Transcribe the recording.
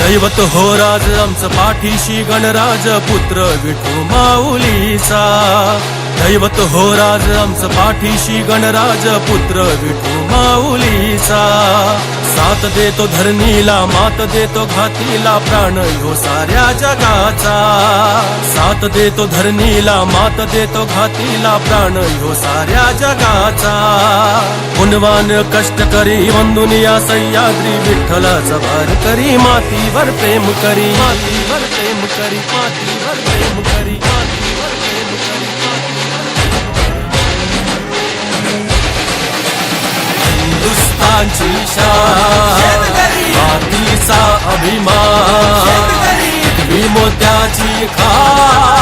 दैवत हो राज आमचं पाठीशी गणराज पुत्र विठू माऊलीचा। दैवत हो राज आमचं पाठीशी गणराज पुत्र विठू माऊलीचा। साथ देतो धरणीला मात देतो घातीला प्राण ह्यो साऱ्या जगाचा। साथ देतो धरणीला मात देतो घातीला प्राण ह्यो साऱ्या जगाचा। गुणवान कष्टकरी वंदुनिया सह्याद्री विठ्ठलाचा भार करी मातीवर प्रेम करी मातीवर प्रेम करी मातीवर प्रेम करी मातीवर प्रेम करी। हिंदुस्तानची शान मातीचा अभिमान मोत्याची खान